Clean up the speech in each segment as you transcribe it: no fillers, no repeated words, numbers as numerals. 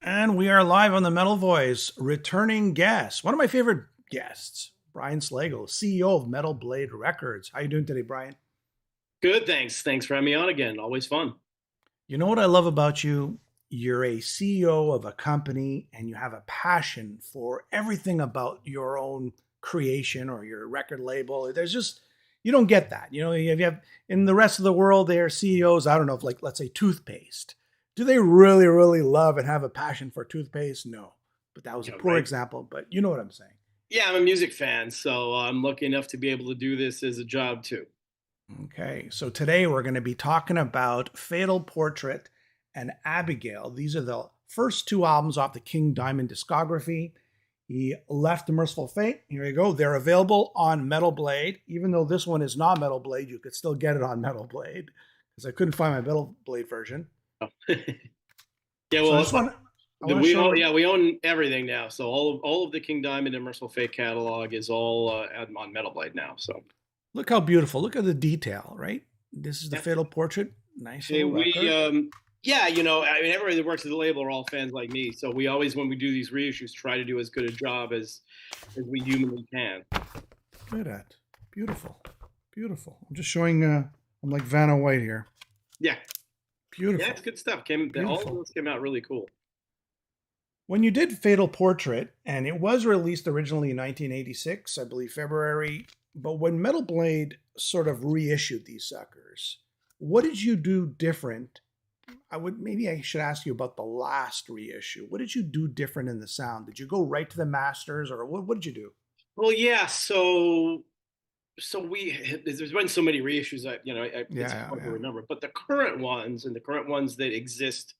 And we are live on the Metal Voice, returning guest, one of my favorite guests, Brian Slagel, CEO of Metal Blade Records. How you doing today, Brian? Good, thanks. Thanks for having me on again. Always fun. You know what I love about you? You're a CEO of a company and you have a passion for everything about your own creation or your record label. There's just, you don't get that. You have in the rest of the world, they're CEOs, I don't know, if like, let's say toothpaste. Do they really, really love and have a passion for toothpaste? No. But that was a Yeah, poor right. example, but you know what I'm saying. Yeah, I'm a music fan, so I'm lucky enough to be able to do this as a job too. Okay, so today we're going to be talking about Fatal Portrait and Abigail. These are the first two albums off the King Diamond discography. He left the Mercyful Fate. Here you go. They're available on Metal Blade. Even though this one is not Metal Blade, you could still get it on Metal Blade because I couldn't find my Metal Blade version. Yeah, So I well, just want to, I want to we own show. yeah we own everything now. So all of the King Diamond and Merciful Fate catalog is all on Metal Blade now. So Look how beautiful. Look at the detail, right? This is the yeah, Fatal Portrait. Nice hey, little record. yeah, I mean everybody that works at the label are all fans like me. So we always, when we do these reissues, try to do as good a job as we humanly can. Look at that. Beautiful. Beautiful. I'm just showing, I'm like Vanna White here. Yeah, yeah, Beautiful. it's good stuff. All of Beautiful. those came out really cool. When you did Fatal Portrait, and it was released originally in 1986, I believe February, but when Metal Blade sort of reissued these suckers, what did you do different? Maybe I should ask you about the last reissue. What did you do different in the sound? Did you go right to the masters, or what did you do? Well, yeah. There's been so many reissues that it's Yeah, hard to yeah. remember. But the current ones and the current ones that exist,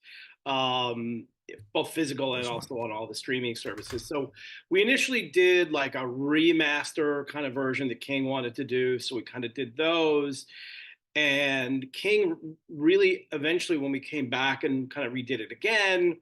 um, both physical and This one. also on all the streaming services. So we initially did like a remaster kind of version that King wanted to do. So we kind of did those. And King really eventually, when we came back and kind of redid it again,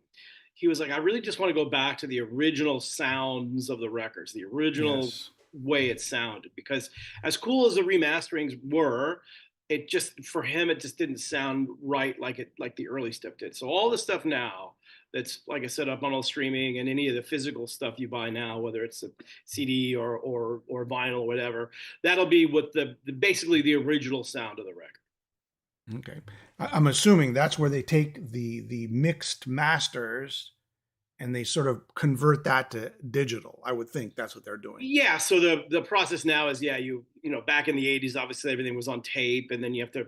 he was like, I really just want to go back to the original sounds of the records, the original Yes. way it sounded. Because as cool as the remasterings were, it just, for him, it just didn't sound right like the early stuff did. So all the stuff now that's, like I said, up on all streaming and any of the physical stuff you buy now, whether it's a CD or vinyl or whatever, that'll be what basically the original sound of the record. Okay. I'm assuming that's where they take the mixed masters and they sort of convert that to digital. I would think that's what they're doing. Yeah, so the process now is, yeah, back in the 80s, obviously everything was on tape, and then you have to,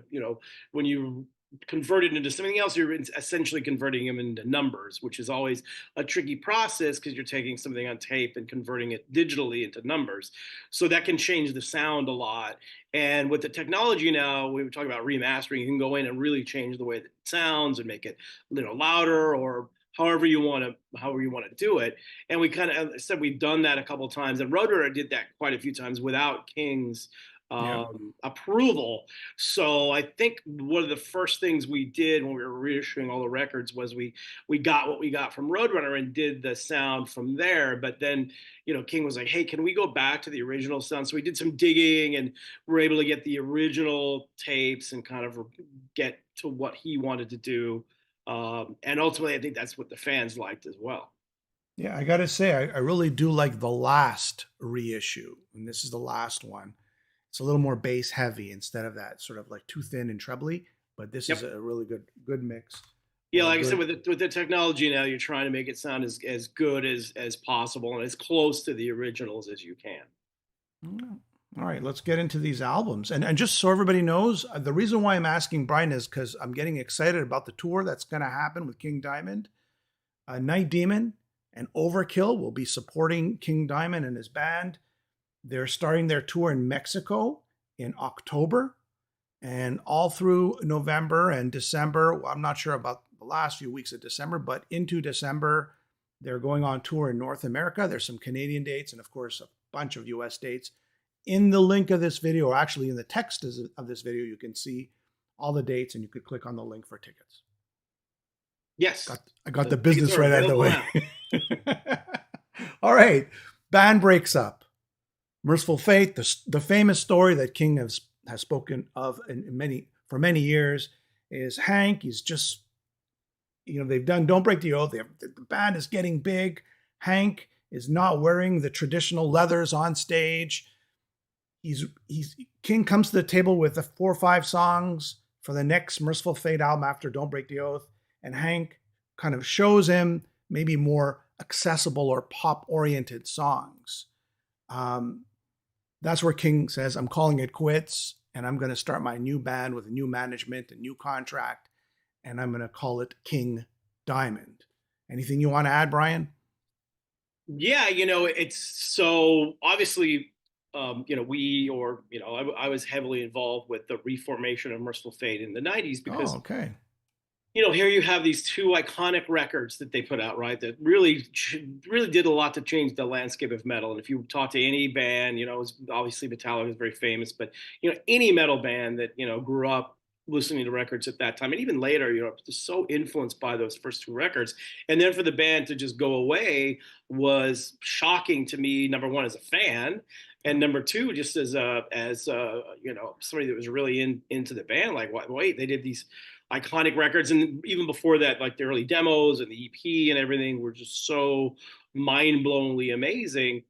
when you convert it into something else, you're essentially converting them into numbers, which is always a tricky process because you're taking something on tape and converting it digitally into numbers. So that can change the sound a lot. And with the technology now, we were talking about remastering, you can go in and really change the way that it sounds and make it a little louder or however you want to do it. And we kind of said we've done that a couple of times, and Roadrunner did that quite a few times without King's Yeah. approval. So I think one of the first things we did when we were reissuing all the records was we got what we got from Roadrunner and did the sound from there. But then King was like, "Hey, can we go back to the original sound?" So we did some digging and were able to get the original tapes and kind of get to what he wanted to do. And ultimately, I think that's what the fans liked as well. Yeah, I got to say, I really do like the last reissue. And this is the last one. It's a little more bass heavy instead of that sort of like too thin and trebly. But this is Yep. a really good mix Yeah, or a like I said, good. with the technology now, you're trying to make it sound as good as possible and as close to the originals as you can. Mm. All right, let's get into these albums. And just so everybody knows, the reason why I'm asking Brian is because I'm getting excited about the tour that's going to happen with King Diamond. Night Demon and Overkill will be supporting King Diamond and his band. They're starting their tour in Mexico in October and all through November and December. I'm not sure about the last few weeks of December, but into December, they're going on tour in North America. There's some Canadian dates and, of course, a bunch of US dates. In the link of this video, or actually in the text of this video, you can see all the dates and you could click on the link for tickets. Yes, I got the the tickets business are right out of the available way. now. All right. Band breaks up. Merciful Fate, the famous story that King has spoken of for many years, is Hank. He's just they've done Don't Break the Oath. The band is getting big. Hank is not wearing the traditional leathers on stage. King comes to the table with the 4 or 5 songs for the next Mercyful Fate album after Don't Break the Oath, and Hank kind of shows him maybe more accessible or pop-oriented songs. That's where King says, I'm calling it quits, and I'm going to start my new band with a new management, a new contract, and I'm going to call it King Diamond. Anything you want to add, Brian? Yeah, it's so obviously, I was heavily involved with the reformation of Mercyful Fate in the 90s because, okay. Here you have these 2 iconic records that they put out, right? That really did a lot to change the landscape of metal. And if you talk to any band, obviously Metallica is very famous, but, any metal band that, grew up listening to records at that time and even later, just so influenced by those first 2 records. And then for the band to just go away was shocking to me, number one, as a fan. And number 2, just as somebody that was really into the band, like, wait, they did these iconic records, and even before that, like the early demos and the EP and everything were just so mind-blowingly amazing.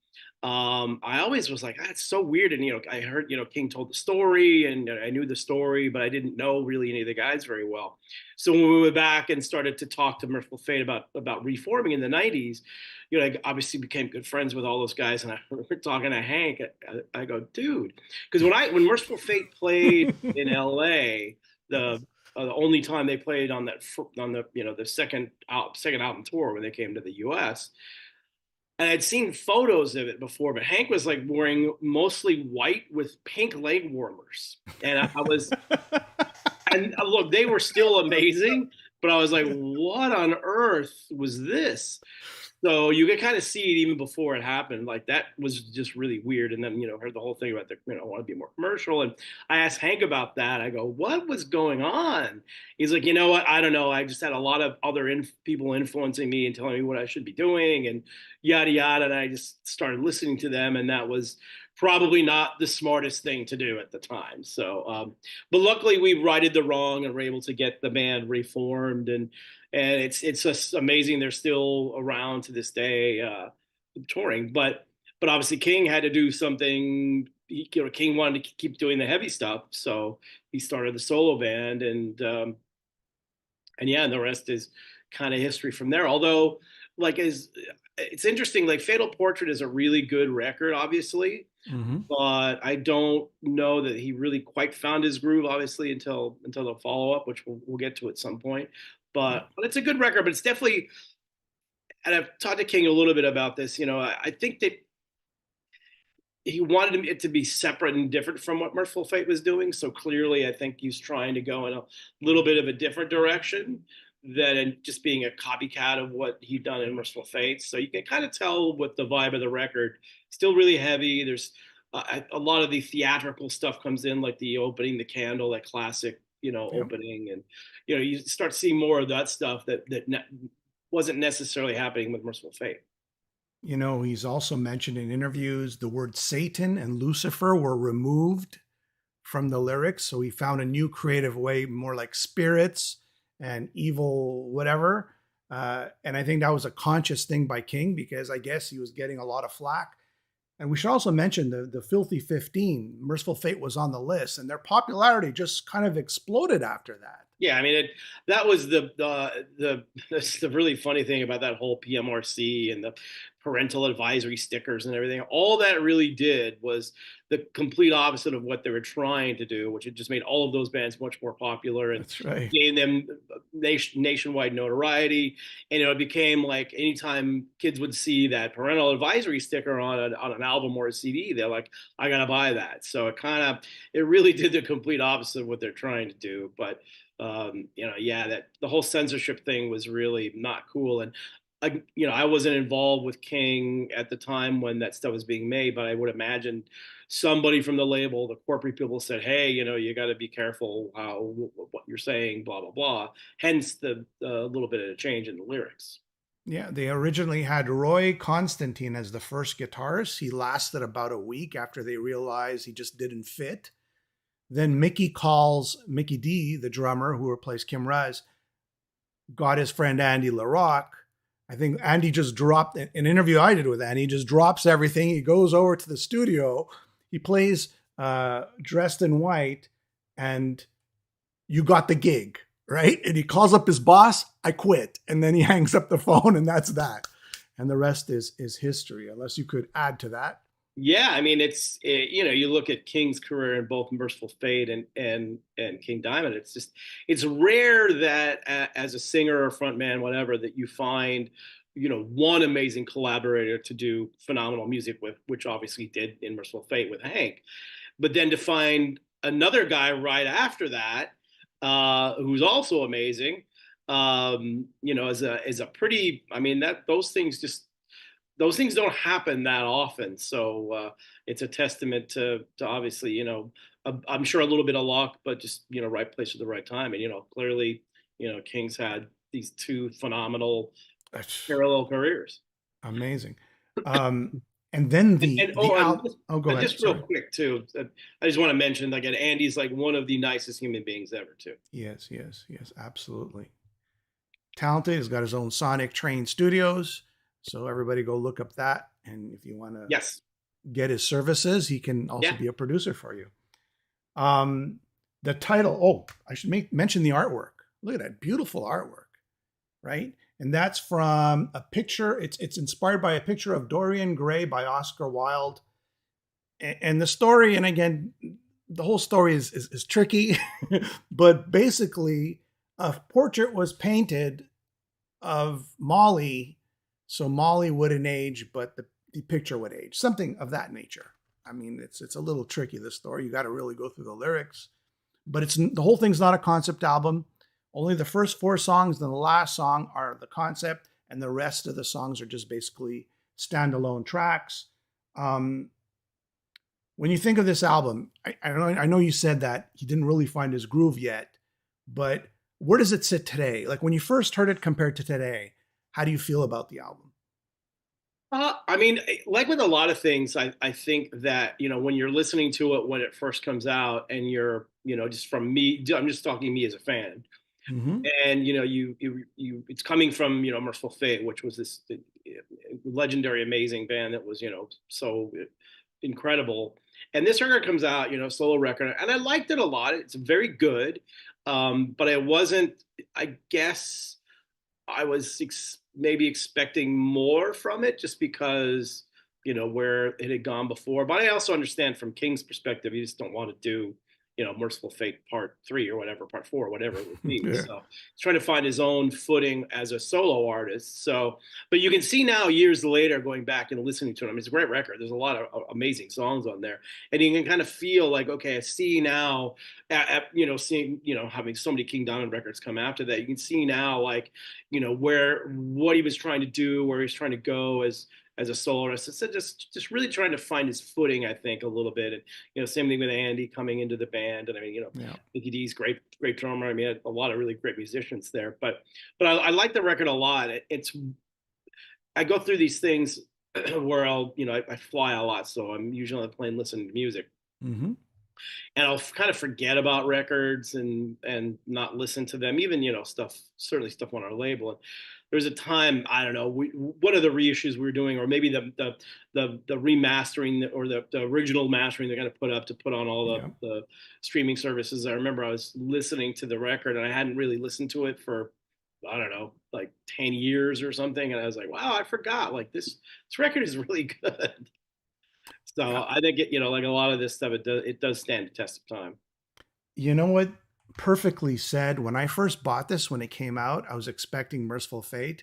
I always was like, that's so weird. And I heard King told the story, and I knew the story, but I didn't know really any of the guys very well. So when we went back and started to talk to Mercyful Fate about reforming in the 90s, I obviously became good friends with all those guys. And I remember talking to Hank. I go, dude, because when Mercyful Fate played in LA, the only time they played on the second album tour when they came to the US. And I'd seen photos of it before, but Hank was like wearing mostly white with pink leg warmers. And I was, and look, they were still amazing, but I was like, what on earth was this? So you could kind of see it even before it happened. Like, that was just really weird. And then, heard the whole thing about I want to be more commercial. And I asked Hank about that. I go, what was going on? He's like, you know what? I don't know. I just had a lot of other people influencing me and telling me what I should be doing and yada, yada. And I just started listening to them. And that was probably not the smartest thing to do at the time. So, but luckily we righted the wrong and were able to get the band reformed, and it's just amazing they're still around to this day, touring. But obviously King had to do something. King wanted to keep doing the heavy stuff, so he started the solo band, and yeah, and the rest is kind of history from there. Although, it's interesting, like Fatal Portrait is a really good record, obviously. Mm-hmm. But I don't know that he really quite found his groove, obviously, until the follow up, which we'll get to at some point. But it's a good record. But it's definitely, and I've talked to King a little bit about this. I think that he wanted it to be separate and different from what Mercyful Fate was doing. So clearly, I think he's trying to go in a little bit of a different direction than just being a copycat of what he'd done in Mercyful Fate. So you can kind of tell with the vibe of the record, still really heavy. There's a lot of the theatrical stuff comes in, like the opening, the candle, that classic, opening. And, you start seeing more of that stuff that wasn't necessarily happening with Mercyful Fate. He's also mentioned in interviews the word Satan and Lucifer were removed from the lyrics. So he found a new creative way, more like spirits and evil, whatever. And I think that was a conscious thing by King, because I guess he was getting a lot of flack. And we should also mention the Filthy 15. Mercyful Fate was on the list, and their popularity just kind of exploded after that. Yeah, I mean, that was the really funny thing about that whole PMRC and the parental advisory stickers and everything. All that really did was the complete opposite of what they were trying to do, which it just made all of those bands much more popular and gave them nationwide notoriety. And it became like anytime kids would see that parental advisory sticker on an album or a CD, they're like, I gotta buy that. So it really did the complete opposite of what they're trying to do. But that the whole censorship thing was really not cool. And I wasn't involved with King at the time when that stuff was being made, but I would imagine somebody from the label, the corporate people, said, hey, you got to be careful what you're saying, blah, blah, blah. Hence the little bit of a change in the lyrics. Yeah, they originally had Roy Constantine as the first guitarist. He lasted about a week after they realized he just didn't fit. Then Mickey calls Mickey D, the drummer who replaced Kim Raz, got his friend Andy LaRock. I think Andy just dropped an interview I did with Andy. He just drops everything. He goes over to the studio. He plays dressed in white, and you got the gig, right? And he calls up his boss. I quit, and then he hangs up the phone, and that's that. And the rest is history. Unless you could add to that. Yeah, I mean, you look at King's career in both Mercyful Fate and King Diamond. It's rare that as a singer or frontman, whatever, that you find one amazing collaborator to do phenomenal music with, which obviously did in Mercyful Fate with Hank, but then to find another guy right after that who's also amazing, is a pretty. I mean, those things don't happen that often. So it's a testament to obviously, I'm sure a little bit of luck, but just, right place at the right time. And, clearly, King's had these two phenomenal parallel careers. Amazing. And then go ahead. Just real quick too. I just want to mention, like, Andy's like one of the nicest human beings ever too. Yes, absolutely. Talented. He's got his own Sonic Train Studios. So everybody go look up that. And if you want to get his services, he can also be a producer for you. The title, I should mention the artwork. Look at that beautiful artwork, right? And that's from a picture. It's inspired by a picture of Dorian Gray by Oscar Wilde. And the story, and again, the whole story is tricky, but basically a portrait was painted of Molly. So Molly wouldn't age, but the picture would age, something of that nature. I mean, it's a little tricky, this story. You got to really go through the lyrics, but the whole thing's not a concept album. Only the first 4 songs and the last song are the concept, and the rest of the songs are just basically standalone tracks. When you think of this album, I know you said that he didn't really find his groove yet, but where does it sit today? Like when you first heard it compared to today, how do you feel about the album? I mean, like with a lot of things, I think that, when you're listening to it when it first comes out and you're, just from me, I'm just talking me as a fan. Mm-hmm. And, it's coming from, Mercyful Fate, which was this legendary, amazing band that was, so incredible. And this record comes out, solo record, and I liked it a lot. It's very good. But I guess I was maybe expecting more from it just because, where it had gone before. But I also understand from King's perspective, you just don't want to do, Mercyful Fate Part 3 or whatever, Part 4, whatever it would be. Yeah. So he's trying to find his own footing as a solo artist. So, but you can see now, years later, going back and listening to it, I mean, it's a great record. There's a lot of amazing songs on there. And you can kind of feel like, okay, I see now, seeing, having so many King Diamond records come after that, you can see now, like, what he was trying to do, where he's trying to go as a soloist. So just really trying to find his footing, I think, a little bit. And, same thing with Andy coming into the band. And I mean, Mickey D's great drummer. I mean, a lot of really great musicians there. But I like the record a lot. I go through these things where I fly a lot. So I'm usually on the plane listening to music. Mm-hmm. And I'll kind of forget about records and not listen to them, even, certainly stuff on our label. And there was a time, I don't know, what are the reissues we were doing, or maybe the remastering or the original mastering they're going to put on all the streaming services. I remember I was listening to the record and I hadn't really listened to it for, I don't know, like 10 years or something. And I was like, wow, I forgot, like this record is really good. So I think like a lot of this stuff, it does stand the test of time. You know what? Perfectly said. When I first bought this, when it came out, I was expecting Mercyful Fate.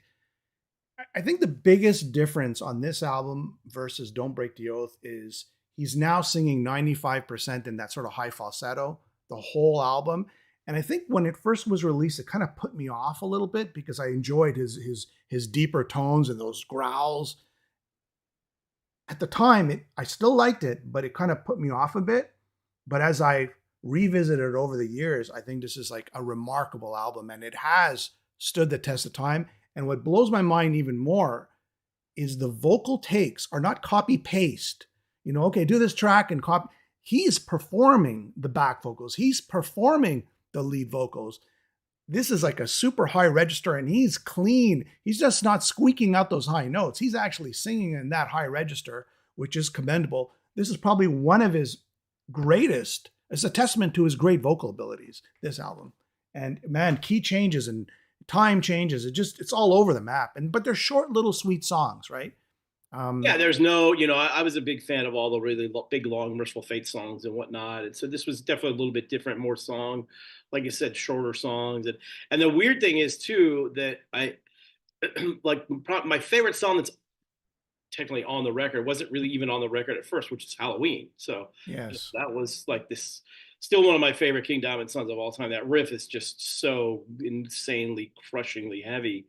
I think the biggest difference on this album versus Don't Break the Oath is he's now singing 95% in that sort of high falsetto, the whole album. And I think when it first was released, it kind of put me off a little bit because I enjoyed his deeper tones and those growls. At the time, I still liked it, but it kind of put me off a bit. But as I revisited it over the years, I think this is like a remarkable album, and it has stood the test of time. And what blows my mind even more is the vocal takes are not copy paste. Okay, do this track and copy. He's performing the back vocals. He's performing the lead vocals. this is like a super high register, and he's clean. He's just not squeaking out those high notes. He's actually singing in that high register, which is commendable. This is probably one of his greatest. It's a testament to his great vocal abilities, this album. And man, key changes and time changes. It's all over the map. But they're short little sweet songs, right? Yeah, there's no, I was a big fan of all the really big, long, Merciful Fate songs and whatnot. And so this was definitely a little bit different, more song, like you said, shorter songs. And the weird thing is, too, that I like my favorite song that's technically on the record wasn't really even on the record at first, which is Halloween. So yes. that was like this, still one of my favorite King Diamond songs of all time. That riff is just so insanely, crushingly heavy.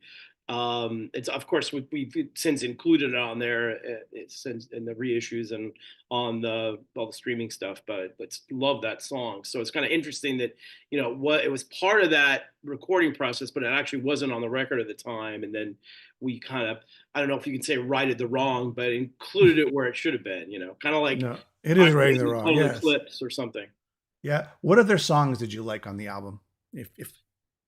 It's of course we've since included it on there. It's in the reissues and on all the streaming stuff. But love that song. So it's kind of interesting that what it was part of that recording process, but it actually wasn't on the record at the time. And then we kind of, I don't know if you can say righted the wrong, but included it where it should have been. Kind of like No, it is righting the wrong. Total Yes. Eclipse or something. Yeah. What other songs did you like on the album? If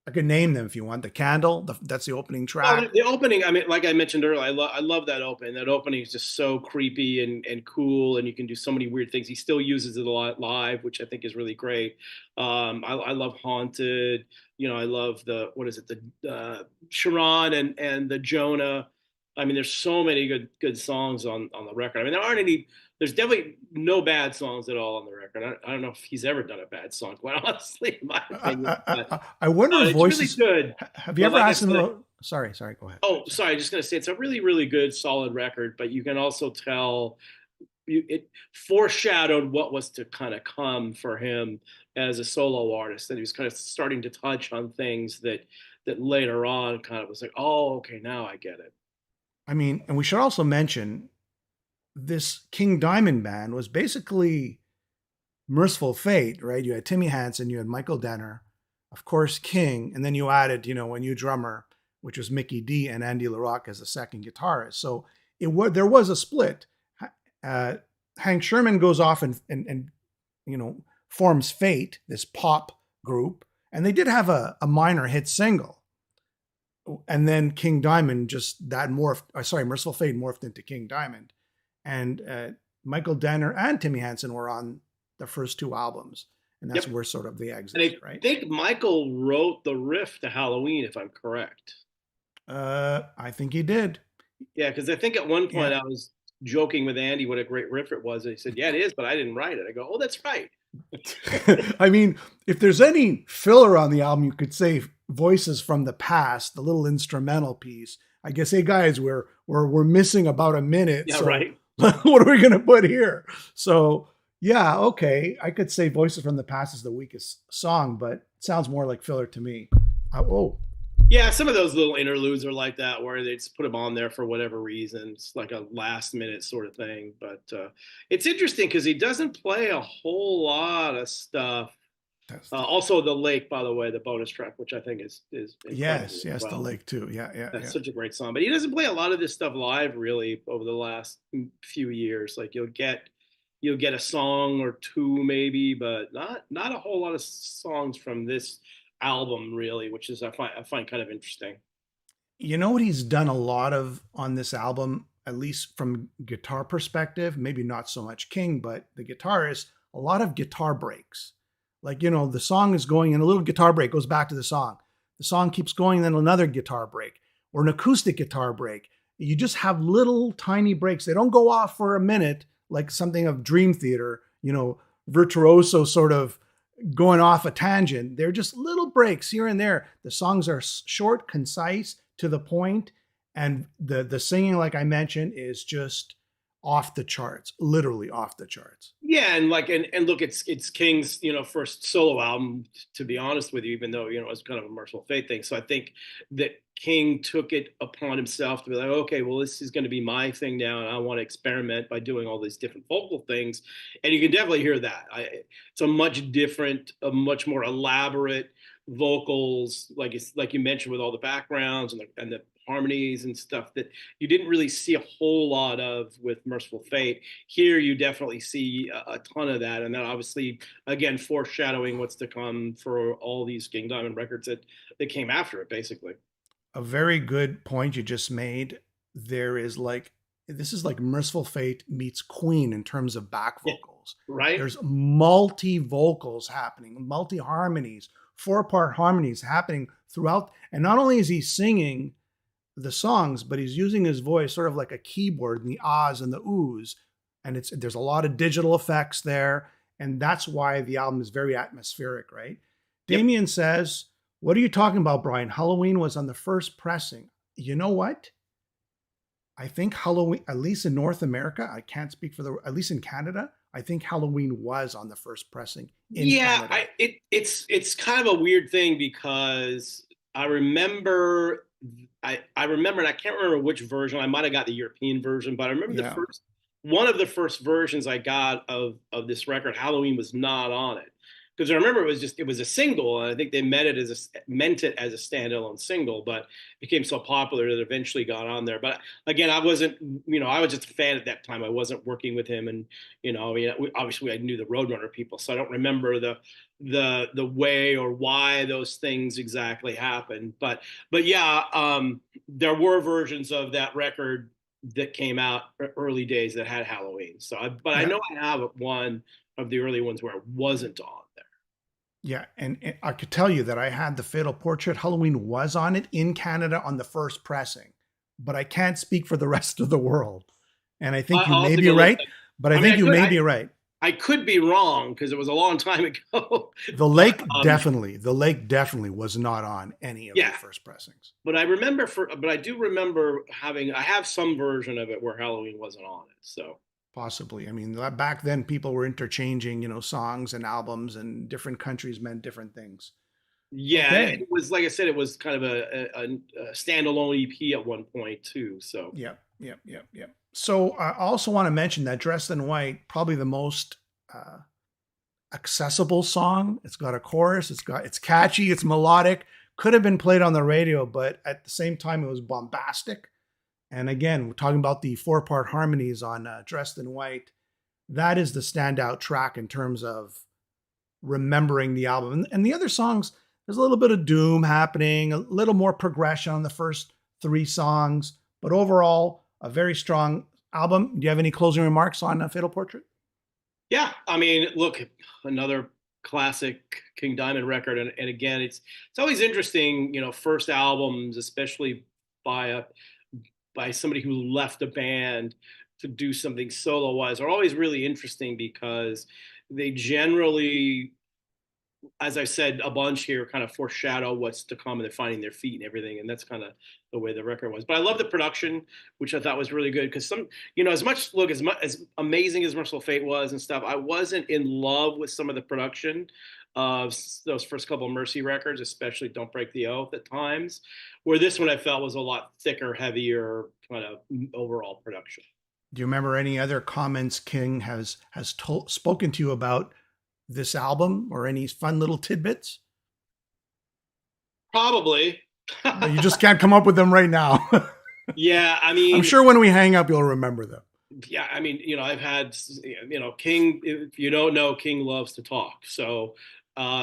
I could name them if you want. The Candle, that's the opening track. Well, the opening, I mean, like I mentioned earlier, I love that opening. That opening is just so creepy and cool, and you can do so many weird things. He still uses it a lot live, which I think is really great. I love Haunted. I love what is it, the Sharon and the Jonah. I mean, there's so many good songs on the record. I mean, there's definitely no bad songs at all on the record. I don't know if he's ever done a bad song, quite honestly, in my opinion. I wonder if Voices. Really good. Have you ever asked him? Sorry, go ahead. Oh, sorry. Just going to say it's a really, really good, solid record, but you can also tell it foreshadowed what was to kind of come for him as a solo artist. That he was kind of starting to touch on things that later on kind of was like, oh, okay, now I get it. I mean, and we should also mention this King Diamond band was basically Mercyful Fate, right? You had Timmy Hansen, you had Michael Denner, of course, King, and then you added, a new drummer, which was Mickey D, and Andy LaRocque as a second guitarist. So there was a split. Hank Sherman goes off and forms Fate, this pop group, and they did have a minor hit single. And then King Diamond Mercyful Fate morphed into King Diamond. And Michael Denner and Timmy Hansen were on the first two albums. And that's where sort of the exit, right? I think Michael wrote the riff to Halloween, if I'm correct. I think he did. Yeah, because I think at one point I was joking with Andy what a great riff it was. And he said, yeah, it is, but I didn't write it. I go, oh, that's right. I mean, if there's any filler on the album, you could say Voices from the Past, the little instrumental piece. I guess, hey guys, we're missing about a minute. Yeah, so right. What are we going to put here? So yeah, okay. I could say Voices from the Past is the weakest song, but it sounds more like filler to me. Yeah, some of those little interludes are like that, where they just put them on there for whatever reason. It's like a last minute sort of thing. But it's interesting because he doesn't play a whole lot of stuff. Also, The Lake, by the way, the bonus track, which I think is yes, The Lake too. Yeah. That's such a great song. But he doesn't play a lot of this stuff live, really, over the last few years. Like you'll get a song or two, maybe, but not a whole lot of songs from this album, really, which is I find kind of interesting. You know what he's done a lot of on this album, at least from guitar perspective, maybe not so much King, but the guitarist, a lot of guitar breaks. Like, the song is going and a little guitar break goes back to the song. The song keeps going, then another guitar break or an acoustic guitar break. You just have little tiny breaks. They don't go off for a minute like something of Dream Theater, virtuoso sort of going off a tangent. They're just little breaks here and there. The songs are short, concise, to the point, and the singing, like I mentioned, is just off the charts, literally off the charts. Yeah, and look, it's King's first solo album, to be honest with you, even though it's kind of a Mercyful Fate thing. So I think that King took it upon himself to be like, okay, well, this is going to be my thing now, and I want to experiment by doing all these different vocal things. And you can definitely hear that. It's a much more elaborate vocals, like you mentioned, with all the backgrounds and the harmonies and stuff that you didn't really see a whole lot of with Merciful Fate. Here you definitely see a ton of that, and then obviously again foreshadowing what's to come for all these King Diamond records that came after it, basically. A very good point you just made. There is like, this is like Merciful Fate meets Queen in terms of back Yeah, vocals. right. There's multi vocals happening, multi harmonies, 4-part harmonies happening throughout. And not only is he singing the songs, but he's using his voice sort of like a keyboard in the ahs and the oohs. And there's a lot of digital effects there. And that's why the album is very atmospheric, right? Yep. Damien says, "What are you talking about, Brian? Halloween was on the first pressing." You know what? I think Halloween, at least in North America, I can't speak for at least in Canada, I think Halloween was on the first pressing in Yeah, Canada. it's kind of a weird thing because I remember I remember, and I can't remember which version. I might have got the European version, but I remember the Yeah. first one of the first versions I got of this record. Halloween was not on it because I remember it was a single, and I think they meant it as a standalone single, but it became so popular that it eventually got on there. But again, I wasn't, I was just a fan at that time. I wasn't working with him, and I mean, obviously I knew the Roadrunner people, so I don't remember the way or why those things exactly happened. But yeah, there were versions of that record that came out early days that had Halloween. But I Yeah. know I have one of the early ones where it wasn't on there. Yeah. And I could tell you that I had the Fatal Portrait. Halloween was on it in Canada on the first pressing, but I can't speak for the rest of the world. And I think you I'll have may to be go look right, at it. but I I mean, think you may be right. I could be wrong because it was a long time ago. The But lake the lake definitely was not on any of the yeah, first pressings. but I do remember I have some version of it where Halloween wasn't on it. So Possibly. I mean, back then people were interchanging, songs and albums, and different countries meant different things. yeah, and Okay. it was like I said, it was kind of a standalone EP at one point too. So Yep. Yep. Yep. Yep. So I also want to mention that Dressed in White, probably the most uh, accessible song. It's got a chorus. It's catchy. It's melodic. Could have been played on the radio, but at the same time, it was bombastic. And again, we're talking about the 4-part harmonies on Dressed in White. That is the standout track in terms of remembering the album. And the other songs, there's a little bit of doom happening, a little more progression on the first 3 songs, but overall, a very strong album. Do you have any closing remarks on Fatal Portrait? yeah, I mean, look, another classic King Diamond record, and again, it's always interesting, first albums, especially by a by somebody who left a band to do something solo wise, are always really interesting because they generally, as I said a bunch here, kind of foreshadow what's to come, and they're finding their feet and everything. And that's kind of the way the record was. But I love the production, which I thought was really good because as amazing as Merciful Fate was and stuff, I wasn't in love with some of the production of those first couple of Mercy records, especially Don't Break the Oath at times, where this one I felt was a lot thicker, heavier kind of overall production. Do you remember any other comments King has spoken to you about this album, or any fun little tidbits? Probably. But you just can't come up with them right now. Yeah, I I'm mean, sure when we hang up, you'll remember them. yeah, I mean, I've had, King, if you don't know, King loves to talk. So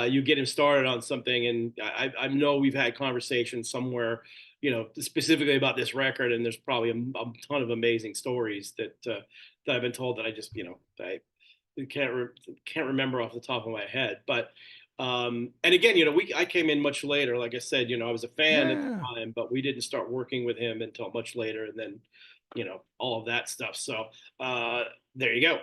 you get him started on something, and I know we've had conversations somewhere, specifically about this record, and there's probably a ton of amazing stories that I've been told that I just, I can't remember off the top of my head. But and again, I came in much later. Like I said, I was a fan at the Yeah. time, but we didn't start working with him until much later, and then all of that stuff. So uh, there you go.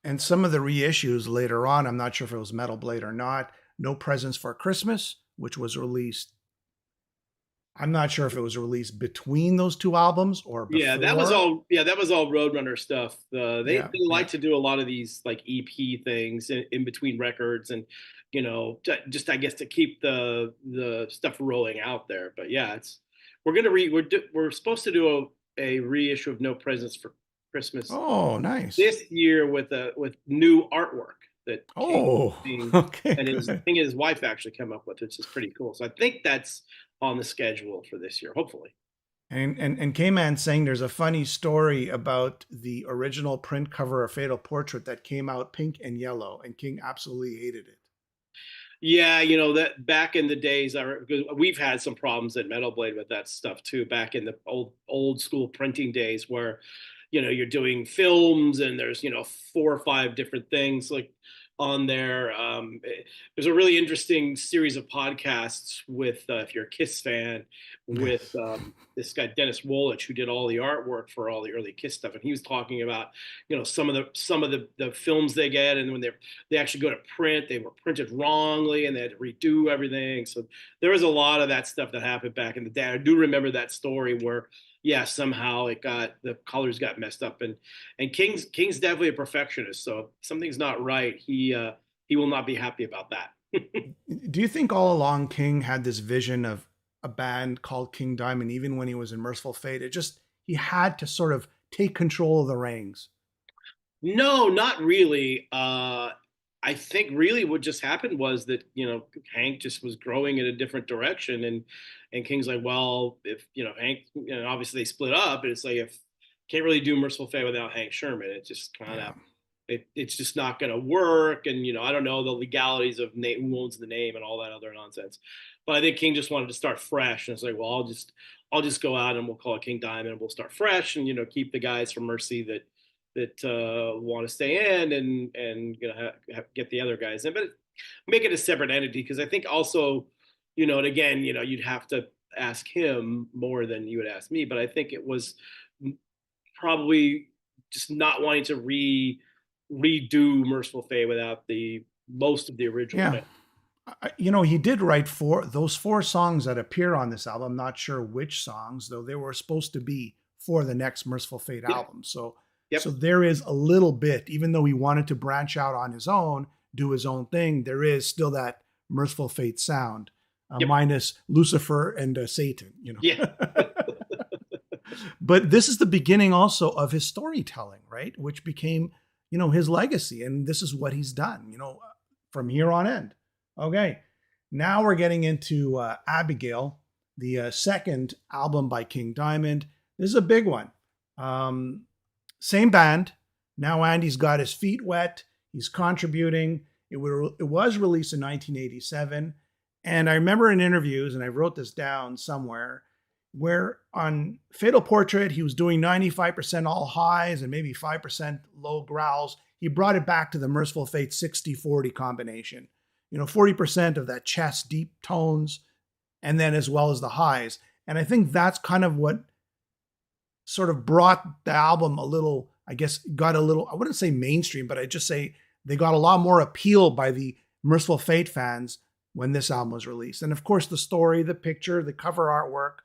And some of the reissues later on, I'm not sure if it was Metal Blade or not. No Presents for Christmas, which was released. I'm not sure if it was released between those 2 albums or Yeah, that was before. all. Yeah, that was all Roadrunner stuff. They Yeah. Yeah. like to do a lot of these like EP things in between records, and just I guess to keep the stuff rolling out there. But yeah, we're supposed to do a reissue of No Presents for Christmas Oh, nice. this year with new artwork that Oh, King okay, and good. his wife actually came up with, which is pretty cool. So I think that's on the schedule for this year, hopefully. And K-Man saying there's a funny story about the original print cover of Fatal Portrait that came out pink and yellow, and King absolutely hated it. Yeah, that back in the days, we've had some problems at Metal Blade with that stuff too. Back in the old school printing days, where you're doing films and there's 4 or 5 different things like on there. There's a really interesting series of podcasts with if you're a Kiss fan, with this guy Dennis Wolich, who did all the artwork for all the early Kiss stuff, and he was talking about some of the films they get, and when they actually go to print, they were printed wrongly and they had to redo everything. So there was a lot of that stuff that happened back in the day. I do remember that story where yeah, somehow the colors got messed up, and King's definitely a perfectionist. So if something's not right, he will not be happy about that. Do you think all along King had this vision of a band called King Diamond, even when he was in Merciful Fate? It just, he had to sort of take control of the reins. No, not really. I think really what just happened was that Hank just was growing in a different direction, and King's like, well, if Hank, obviously they split up, and it's like if can't really do Merciful Fate without Hank Sherman. It just kind Yeah. of it's just not going to work, and I don't know the legalities of who owns the name and all that other nonsense. But I think King just wanted to start fresh, and it's like, well, I'll just go out and we'll call it King Diamond, and we'll start fresh, and keep the guys from Mercy that want to stay in, and get the other guys in, but make it a separate entity, because I think also, and again, you'd have to ask him more than you would ask me, but I think it was probably just not wanting to redo Merciful Fate without the most of the original Yeah. band. He did write those 4 songs that appear on this album. I'm not sure which songs, though they were supposed to be for the next Merciful Fate Yep. album. So Yep. there is a little bit, even though he wanted to branch out on his own, do his own thing, there is still that Merciful Fate sound, Yep. minus Lucifer and Satan. Yeah. But this is the beginning also of his storytelling, right? Which became, his legacy. And this is what he's done, from here on end. Okay. Now we're getting into Abigail, the second album by King Diamond. This is a big one. Same band. Now Andy's got his feet wet. He's contributing. It was released in 1987. And I remember in interviews, and I wrote this down somewhere, where on Fatal Portrait, he was doing 95% all highs and maybe 5% low growls. He brought it back to the Merciful Fate 60-40 combination. 40% of that chest deep tones, and then as well as the highs. And I think that's kind of what sort of brought the album a little, I guess, got a little, I wouldn't say mainstream, but I just say they got a lot more appeal by the Merciful Fate fans when this album was released. And of course, the story, the picture, the cover artwork.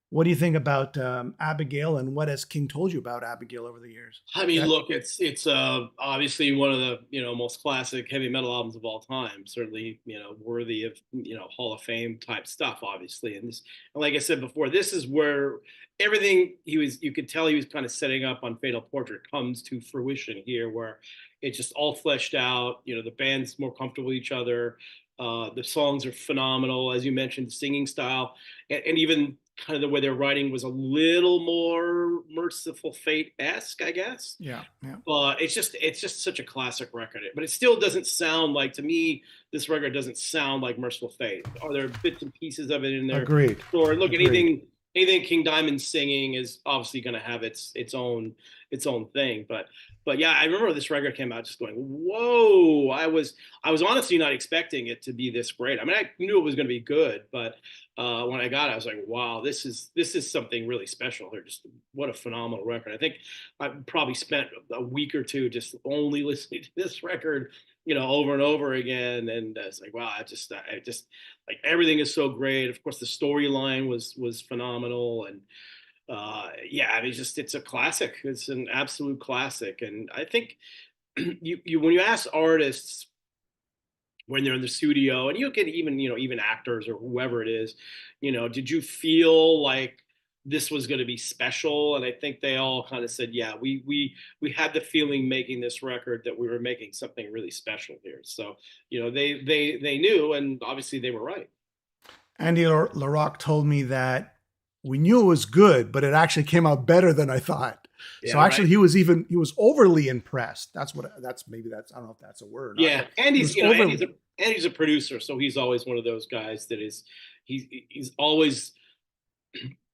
What do you think about Abigail, and what has King told you about Abigail over the years? I mean, look, it's obviously one of the most classic heavy metal albums of all time. Certainly, worthy of Hall of Fame type stuff, obviously. And like I said before, this is where everything you could tell he was kind of setting up on Fatal Portrait comes to fruition here, where it's just all fleshed out. The band's more comfortable with each other. The songs are phenomenal, as you mentioned, the singing style, and even kind of the way they're writing was a little more Merciful Fate-esque, I guess. Yeah, yeah. But it's just such a classic record. But it still doesn't sound like, to me, this record doesn't sound like Merciful Fate. Are there bits and pieces of it in there? Agreed. Or look, Agreed. anything King Diamond singing is obviously going to have its own thing. But yeah, I remember this record came out just going, whoa! I was honestly not expecting it to be this great. I mean, I knew it was going to be good, but when I got it, I was like, wow, this is something really special here. Just what a phenomenal record. I think I probably spent a week or two just only listening to this record, over and over again. And it's like, wow, I just like everything is so great. Of course, the storyline was phenomenal, and yeah, I mean, it's a classic. It's an absolute classic. And I think you when you ask artists when they're in the studio, and you get even actors or whoever it is, did you feel like this was going to be special? And I think they all kind of said, yeah, we had the feeling making this record that we were making something really special here. So they knew, and obviously they were right. Andy LaRocque told me that we knew it was good, but it actually came out better than I thought. So Yeah, right. actually, he was overly impressed. I don't know if that's a word or not, Yeah, but and he he's was you know, overly. and he's a producer, so he's always one of those guys that is he's always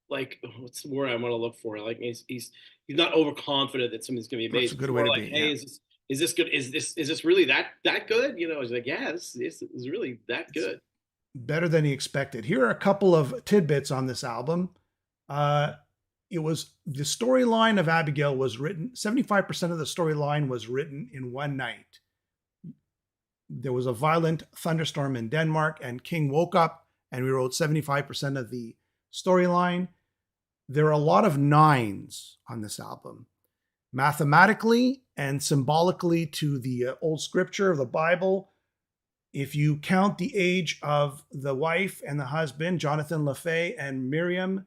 like what's the word I want to look for? Like he's not overconfident that something's going to be That's a amazing. good It's way more to like, be. hey, Yeah, is this good? Is this really that good? You know, he's like, yeah, this is really that it's good. better than he expected. Here are a couple of tidbits on this album. Uh, it was the storyline of Abigail was written. 75% of the storyline was written in one night. There was a violent thunderstorm in Denmark, and King woke up and we wrote 75% of the storyline. There are a lot of nines on this album. Mathematically and symbolically to the old scripture of the Bible, if you count the age of the wife and the husband, Jonathan LaFay and Miriam,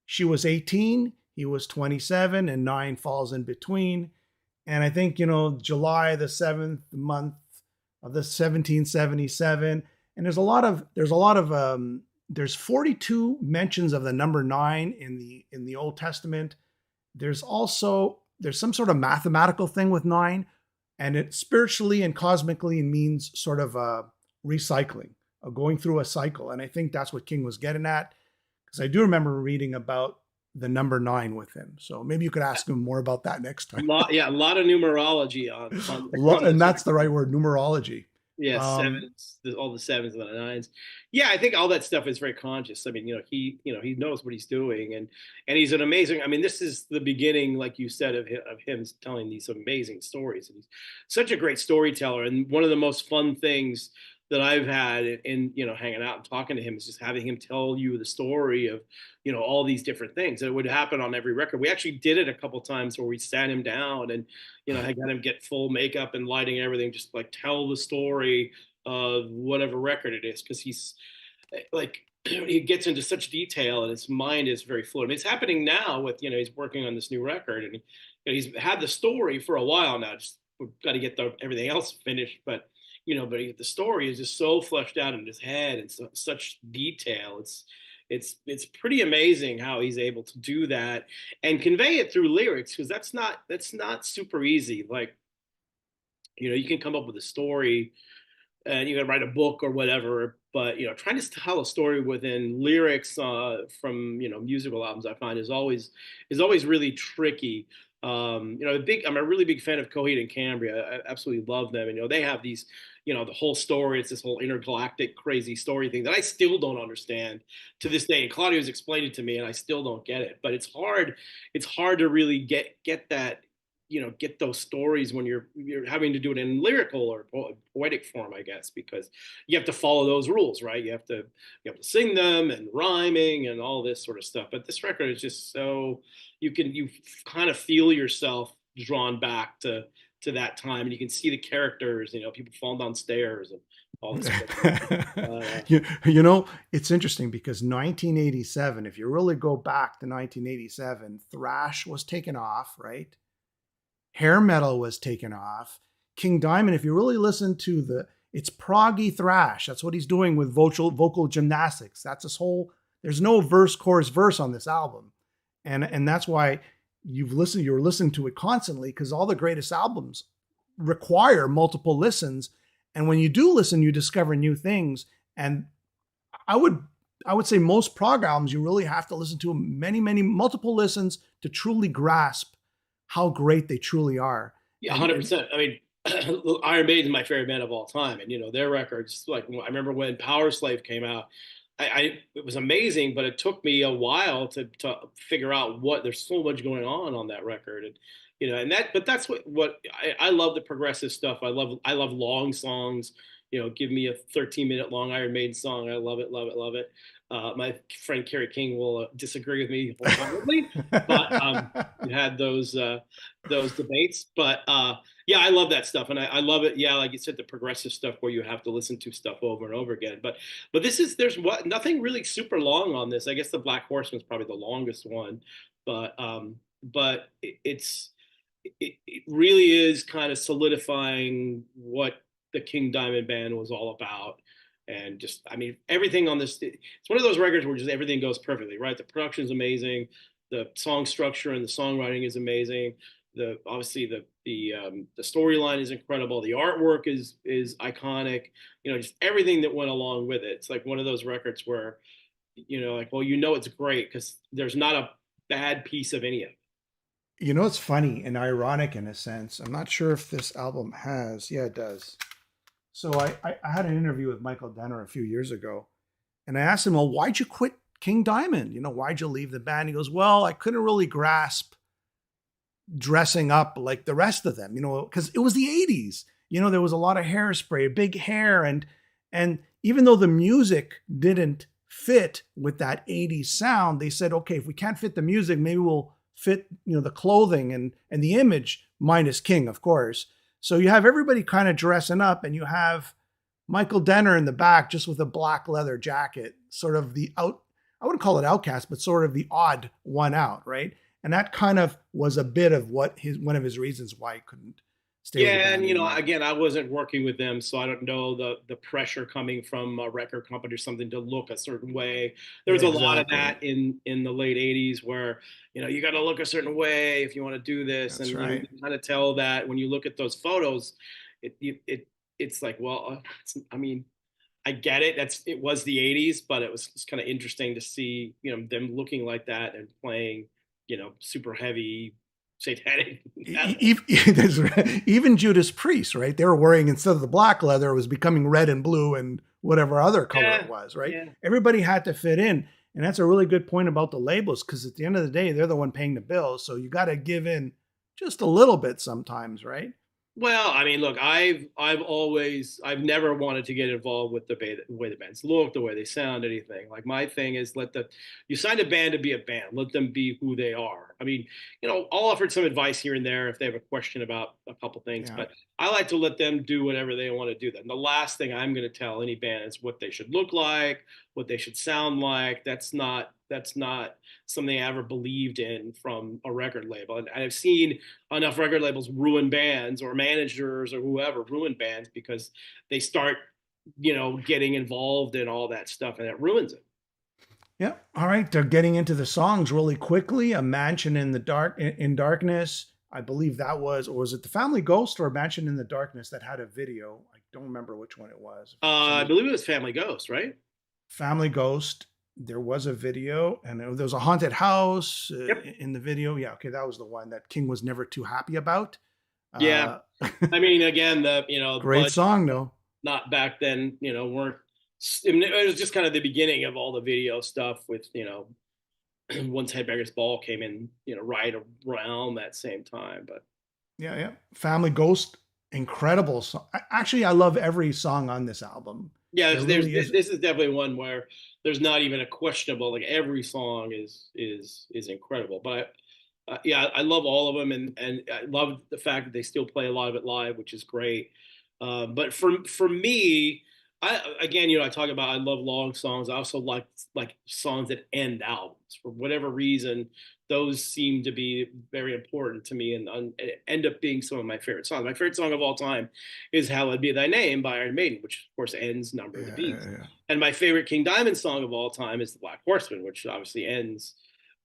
she was 18, he was 27, and 9 falls in between. And I think, July the 7th month of the 1777. And there's 42 mentions of the number 9 in the Old Testament. There's some sort of mathematical thing with 9, and it spiritually and cosmically means sort of recycling, going through a cycle. And I think that's what King was getting at, because I do remember reading about the number 9 with him. So maybe you could ask him more about that next time. A lot of numerology on And this that's the record. right word, numerology. Yeah, Um, sevens, all the sevens and the nines. Yeah, I think all that stuff is very conscious. I mean, he knows what he's doing, and he's an amazing. I mean, this is the beginning, like you said, of him telling these amazing stories. And he's such a great storyteller. And one of the most fun things that I've had in hanging out and talking to him is just having him tell you the story of all these different things. And it would happen on every record. We actually did it a couple times where we sat him down and I got him get full makeup and lighting and everything, just like tell the story of whatever record it is, because he's like he gets into such detail and his mind is very fluid. I mean, it's happening now with he's working on this new record, and he's had the story for a while now. Just we've got to get everything else finished, but the story is just so fleshed out in his head and such detail. It's pretty amazing how he's able to do that and convey it through lyrics, because that's not super easy. Like you can come up with a story and you can write a book or whatever, but trying to tell a story within lyrics from musical albums, I find is always really tricky. I'm a really big fan of Coheed and Cambria. I absolutely love them, and they have these, the whole story. It's this whole intergalactic crazy story thing that I still don't understand to this day. And Claudio's explained it to me, and I still don't get it. But it's hard. It's hard to really get that get those stories when you're having to do it in lyrical or poetic form, I guess, because you have to follow those rules, right? You have to sing them and rhyming and all this sort of stuff. But this record is just so you kind of feel yourself drawn back to that time, and you can see the characters, people falling down stairs and all this sort of stuff. It's interesting because 1987, if you really go back to 1987, thrash was taken off, right? Hair metal was taken off. King Diamond, if you really listen to it's proggy thrash. That's what he's doing with vocal gymnastics. That's his whole. There's no verse, chorus, verse on this album, and that's why you're listening to it constantly, because all the greatest albums require multiple listens, and when you do listen, you discover new things. And I would say most prog albums you really have to listen to many multiple listens to truly grasp how great they truly are. Yeah, 100%. I mean, Iron Maiden is my favorite band of all time, and their records. Like I remember when Power Slave came out, it was amazing, but it took me a while to figure out what there's so much going on that record, and but that's what I love, the progressive stuff. I love long songs. Give me a 13-minute long Iron Maiden song. I love it, love it, love it. My friend Kerry King will disagree with me wholeheartedly, but we had those debates. But yeah, I love that stuff, and I love it. Yeah, like you said, the progressive stuff where you have to listen to stuff over and over again. But there's nothing really super long on this. I guess the Black Horseman's probably the longest one, but it really is kind of solidifying what the King Diamond Band was all about. and just, I mean, everything on this, it's one of those records where just everything goes perfectly, right? The production is amazing, the song structure and the songwriting is amazing. Obviously the storyline is incredible. The artwork is iconic. Just everything that went along with it. It's like one of those records where, like, well, it's great because there's not a bad piece of any of it. It's funny and ironic in a sense. I'm not sure if this album has. Yeah, it does. So I had an interview with Michael Denner a few years ago, and I asked him, well, why'd you quit King Diamond? Why'd you leave the band? He goes, well, I couldn't really grasp dressing up like the rest of them, because it was the 80s. There was a lot of hairspray, big hair, and even though the music didn't fit with that 80s sound, they said, okay, if we can't fit the music, maybe we'll fit, the clothing and the image, minus King, of course. So you have everybody kind of dressing up, and you have Michael Denner in the back just with a black leather jacket, sort of I wouldn't call it outcast, but sort of the odd one out, right? And that kind of was a bit of one of his reasons why he couldn't stay with the band And anymore. again, I wasn't working with them, so I don't know the pressure coming from a record company or something to look a certain way. There was Yeah, a lot of exactly. that in the late '80s, where you got to look a certain way if you want to do this, That's and right. you can kind of tell that when you look at those photos. It's like, well, I mean, I get it. It was the '80s, but it was just kind of interesting to see them looking like that and playing super heavy satanic metal. That's right. Even Judas Priest, right? They were wearing, instead of the black leather, it was becoming red and blue and whatever other color it Yeah, was, right? yeah. Everybody had to fit in. And that's a really good point about the labels, because at the end of the day, they're the one paying the bills. So you got to give in just a little bit sometimes, right? Well, I mean, look, I've never wanted to get involved with the way the bands look, the way they sound, anything. Like, my thing is, you signed a band to be a band, let them be who they are. I mean, I'll offer some advice here and there if they have a question about a couple things, Yeah. but I like to let them do whatever they want to do. And the last thing I'm going to tell any band is what they should look like, what they should sound like. That's not something I ever believed in from a record label. And I've seen enough record labels ruin bands, or managers or whoever ruin bands, because they start, getting involved in all that stuff, and it ruins it. Yeah. All right. They're getting into the songs really quickly. A Mansion in the Dark, in Darkness. I believe that was, or was it The Family Ghost or A Mansion in the Darkness that had a video? I don't remember which one it was. I Somebody, believe it was Family Ghost, right? Family Ghost. There was a video, and there was a haunted house Yep. in the video. Yeah. Okay. That was the one that King was never too happy about. Yeah. Uh, I mean, again, great budget, song, though. not back then, weren't. I mean, it was just kind of the beginning of all the video stuff with, once Headbangers Ball came in, right around that same time. But Yeah. Yeah. Family Ghost. Incredible song. Actually, I love every song on this album. yeah, There really is. this is definitely one where there's not even a questionable. Like, every song is incredible. But yeah, I love all of them, and I love the fact that they still play a lot of it live, which is great. But for me, I talk about, I love long songs. I also like songs that end albums for whatever reason. Those seem to be very important to me, and end up being some of my favorite songs. My favorite song of all time is "Hallowed Be Thy Name" by Iron Maiden, which of course ends "Number of the Yeah. Beast." Yeah. And my favorite King Diamond song of all time is "The Black Horseman," which obviously ends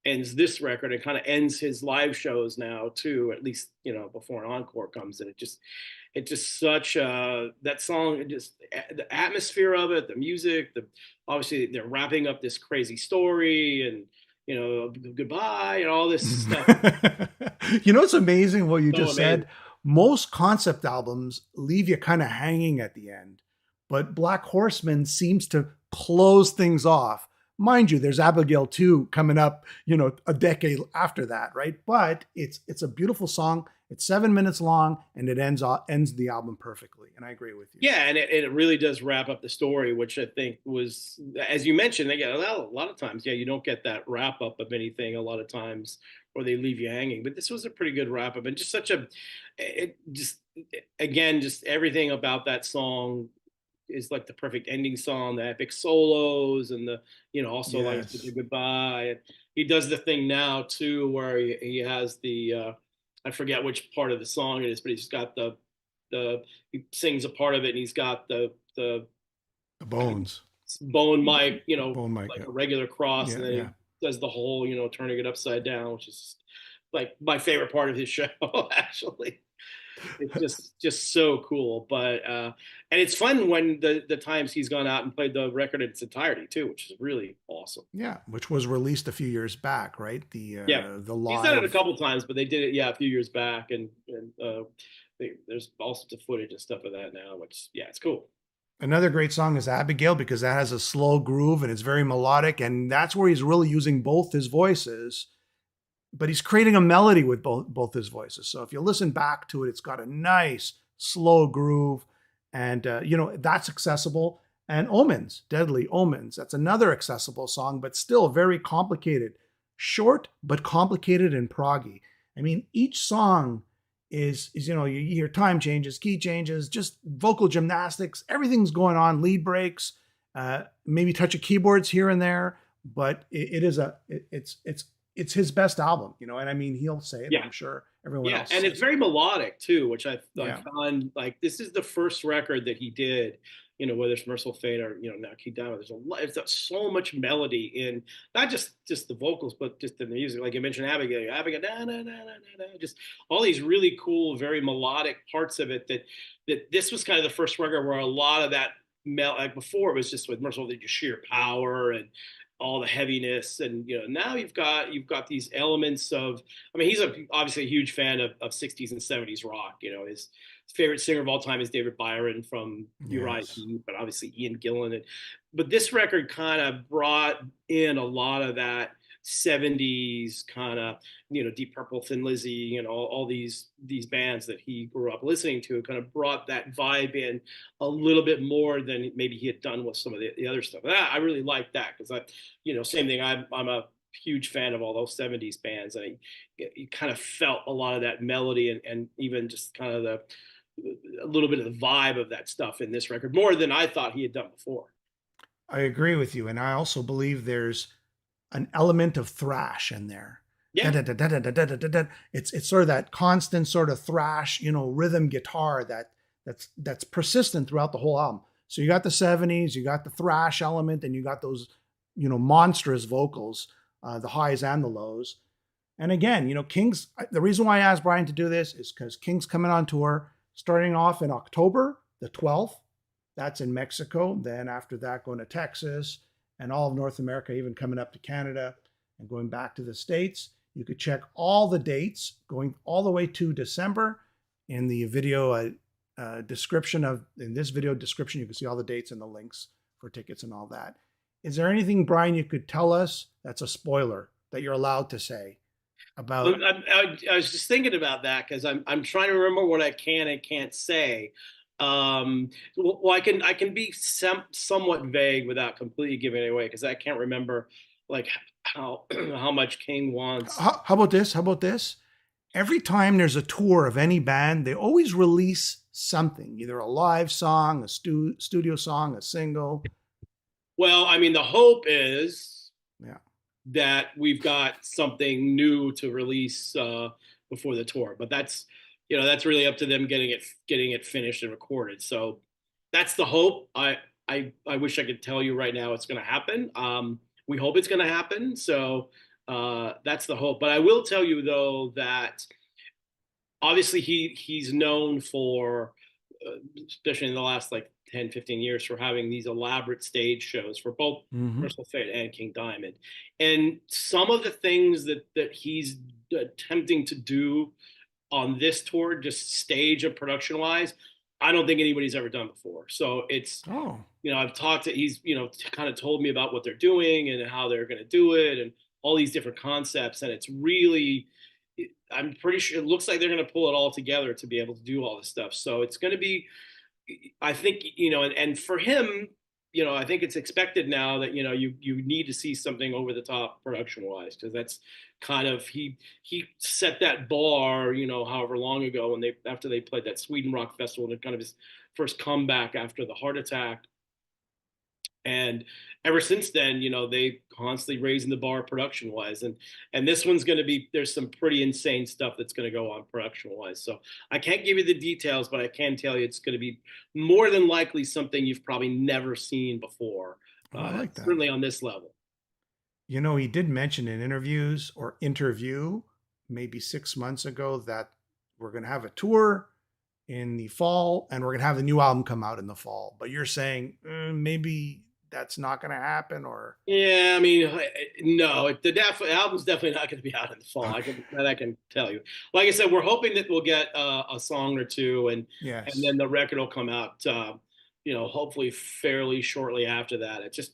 this record, and kind of ends his live shows now too, at least before an encore comes. And it just such that song, just the atmosphere of it, the music, obviously they're wrapping up this crazy story, and goodbye and all this stuff. It's amazing what you So just amazing. said. Most concept albums leave you kind of hanging at the end, but Black Horseman seems to close things off. Mind you, there's Abigail 2 coming up, a decade after that, right? But it's a beautiful song. It's 7 minutes long, and it ends the album perfectly. And I agree with you. Yeah, and it really does wrap up the story, which I think was, as you mentioned, they get a lot of times. Yeah, you don't get that wrap up of anything a lot of times, or they leave you hanging. But this was a pretty good wrap up, and just again, just everything about that song is like the perfect ending song. The epic solos, and also, like I said, the Yes. goodbye. And he does the thing now too, where he has I forget which part of the song it is, but he's got the he sings a part of it, and he's got the The Bones. bone mic, Bone mic. like Yeah. a regular cross, and Yeah. then Yeah. he does the whole, turning it upside down, which is like my favorite part of his show, actually. It's just so cool. But and it's fun when the times he's gone out and played the record in its entirety too, which is really awesome. Yeah. Which was released a few years back, right? Yeah, The he's done it a live. couple times, but they did it, yeah, a few years back, and there's all sorts of footage and stuff of that now, which, yeah, it's cool. Another great song is Abigail because that has a slow groove and it's very melodic, and that's where he's really using both his voices, but he's creating a melody with both his voices. So if you listen back to it, it's got a nice slow groove, and that's accessible. And Omens, Deadly Omens, that's another accessible song, but still very complicated, short but complicated and proggy. I mean, each song is you hear time changes, key changes, just vocal gymnastics, everything's going on, lead breaks, maybe touch of keyboards here and there, but it's his best album, and I mean he'll say it. Yeah. I'm sure everyone Yeah, else and it's says very melodic too, which I yeah. found, like, this is the first record that he did, whether it's Mercyful Fate or now Keep Down. There's got so much melody in, not just the vocals, but just the music. Like you mentioned, Abigail, na, na, na, na, na, just all these really cool, very melodic parts of it. That this was kind of the first record where a lot of that like before it was just with Mercyful Fate, just sheer power and all the heaviness, and now you've got these elements of, I mean, he's obviously a huge fan of 60s and 70s rock. His favorite singer of all time is David Byron from Uriah Yes. Heep, but obviously Ian Gillan. But this record kind of brought in a lot of that 70s kind of, Deep Purple, Thin Lizzy, all these bands that he grew up listening to, kind of brought that vibe in a little bit more than maybe he had done with some of the other stuff. I really like that because same thing. I'm a huge fan of all those 70s bands, and you kind of felt a lot of that melody and even just kind of a little bit of the vibe of that stuff in this record, more than I thought he had done before. I agree with you, and I also believe there's an element of thrash in there. Yeah. It's sort of that constant sort of thrash, rhythm guitar that's persistent throughout the whole album. So you got the 70s, you got the thrash element, and you got those, monstrous vocals, the highs and the lows. And again, King's, the reason why I asked Brian to do this is because King's coming on tour starting off in October the 12th. That's in Mexico. Then after that, going to Texas and all of North America, even coming up to Canada and going back to the States. You could check all the dates going all the way to December in the video description in this video description. You can see all the dates and the links for tickets and all that. Is there anything, Brian, you could tell us that's a spoiler that you're allowed to say about? I was just thinking about that because I'm trying to remember what I can and can't say. Well, I can be somewhat vague without completely giving it away because I can't remember like how much King wants. How about this? How about this? Every time there's a tour of any band, they always release something, either a live song, a studio song, a single. Well, I mean, the hope is Yeah. that we've got something new to release before the tour, but that's really up to them getting it finished and recorded. So that's the hope. I wish I could tell you right now it's going to happen. We hope it's going to happen. So that's the hope. But I will tell you though that obviously he's known for, especially in the last like 10, 15 years, for having these elaborate stage shows for both Mercyful Fate and King Diamond. And some of the things that he's attempting to do on this tour, just stage and production wise, I don't think anybody's ever done before. So it's, I've talked to, he's, kind of told me about what they're doing and how they're going to do it and all these different concepts. And it's really, I'm pretty sure it looks like they're going to pull it all together to be able to do all this stuff. So it's going to be, I think, and for him, I think it's expected now that, you need to see something over the top production wise, because that's kind of, he set that bar, however long ago when after they played that Sweden Rock Festival and kind of his first comeback after the heart attack. And ever since then, they constantly raising the bar production wise, and this one's going to be, there's some pretty insane stuff that's going to go on production wise. So I can't give you the details, but I can tell you it's going to be more than likely something you've probably never seen before, Oh, I like that. certainly on this level. He did mention in interviews or interview maybe 6 months ago that we're going to have a tour in the fall and we're going to have the new album come out in the fall. But you're saying maybe that's not going to happen, or Yeah, I mean, no, album's definitely not going to be out in the fall. okay. I can tell you. Like I said, we're hoping that we'll get a song or two, and Yes, then the record will come out. Hopefully fairly shortly after that. It just,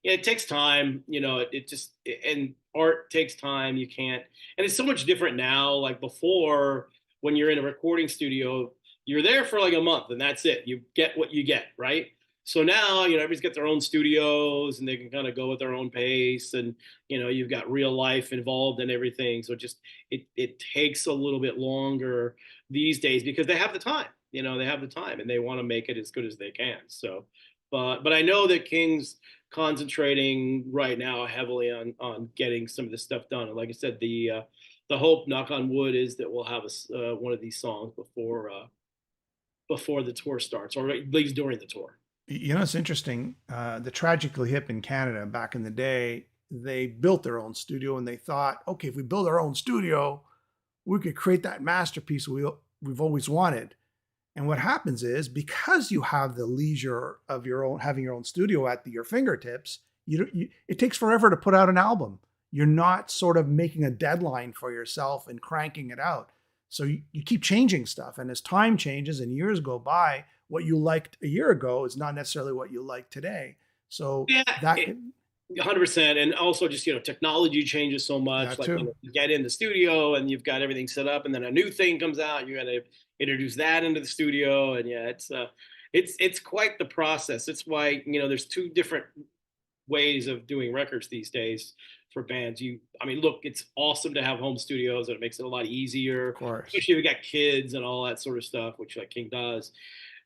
yeah, it takes time. And art takes time. You can't, and it's so much different now. Like before, when you're in a recording studio, you're there for like a month, and that's it. You get what you get, right? So now, everybody's got their own studios and they can kind of go at their own pace, and, you've got real life involved in everything. So it takes a little bit longer these days because they have the time, they have the time and they want to make it as good as they can. So, but I know that King's concentrating right now heavily on getting some of this stuff done. And like I said, the hope, knock on wood, is that we'll have one of these songs before the tour starts, or at least during the tour. it's interesting. The Tragically Hip in Canada back in the day, they built their own studio and they thought, okay, if we build our own studio, we could create that masterpiece we've always wanted. And what happens is, because you have the leisure of having your own studio at your fingertips, it takes forever to put out an album. You're not sort of making a deadline for yourself and cranking it out. So you keep changing stuff. And as time changes and years go by, what you liked a year ago is not necessarily what you like today. So Yeah, that 100%. And also just, technology changes so much. that Like, too. you get in the studio and you've got everything set up, and then a new thing comes out, you got to introduce that into the studio. And yeah, it's quite the process. It's why, there's two different ways of doing records these days for bands. I mean, look, it's awesome to have home studios, and it makes it a lot Of easier, course. especially if you got kids and all that sort of stuff, which like King does.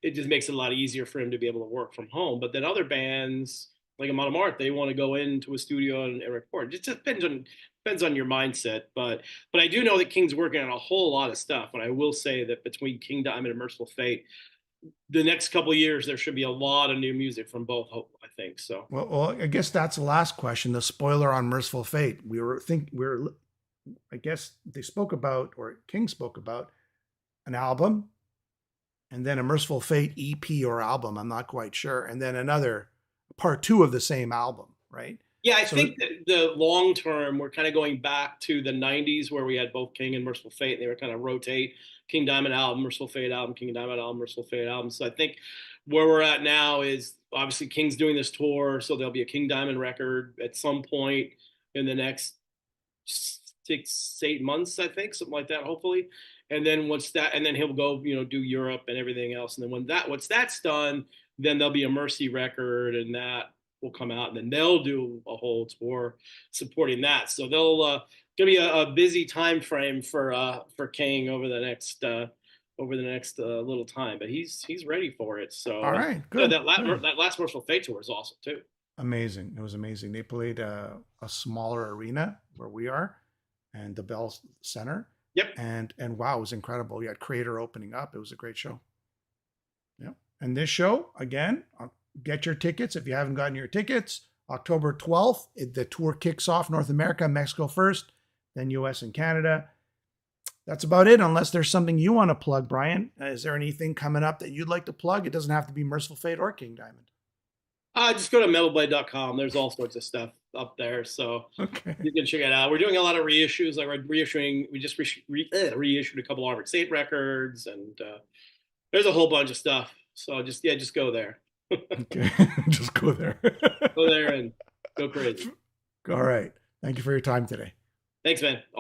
It just makes it a lot easier for him to be able to work from home. But then other bands like a Mart, they want to go into a studio and record. It just depends on your mindset. But I do know that King's working on a whole lot of stuff, and I will say that between King Diamond and Mercyful Fate, the next couple of years there should be a lot of new music from both. I think so. Well, I guess that's the last question. The spoiler on Merciful Fate. I guess they spoke about, or King spoke about, an album, and then a Merciful Fate EP or album. I'm not quite sure, and then another part two of the same album, right? Yeah, I So think that the long term, we're kind of going back to the 90s where we had both King and Merciful Fate, and they were kind of rotate: King Diamond album, Merciful Fate album, King Diamond album, Merciful Fate album. So I think where we're at now is obviously King's doing this tour, so there'll be a King Diamond record at some point in the next 6, 8 months, I think, something like that, hopefully. And then and then he'll go, do Europe and everything else. And then once that's done, then there'll be a Mercy record, and that will come out, and then they'll do a whole tour supporting that. So they'll gonna be a busy time frame for King over the next little time, but he's ready for it. all So, and right, good, good. that last Merciful Fate tour is awesome too. Amazing. It was amazing. They played a smaller arena where we are, and the Bell Center, Yep. and wow, it was incredible. We had Creator opening up. It was a great show. Yeah. And this show, again, get your tickets if you haven't gotten your tickets. October 12th, the tour kicks off. North America, Mexico first, then US and Canada. That's about it, unless there's something you want to plug, Brian. Is there anything coming up that you'd like to plug? It doesn't have to be Merciful Fate or King Diamond. Just go to metalblade.com. There's all sorts of stuff up there, so Okay. you can check it out. We're doing a lot of reissues. Like we just reissued a couple Albert State records, and there's a whole bunch of stuff. So just go there. Okay. Just go there. Go there and go crazy. All right. Thank you for your time today. Thanks, man.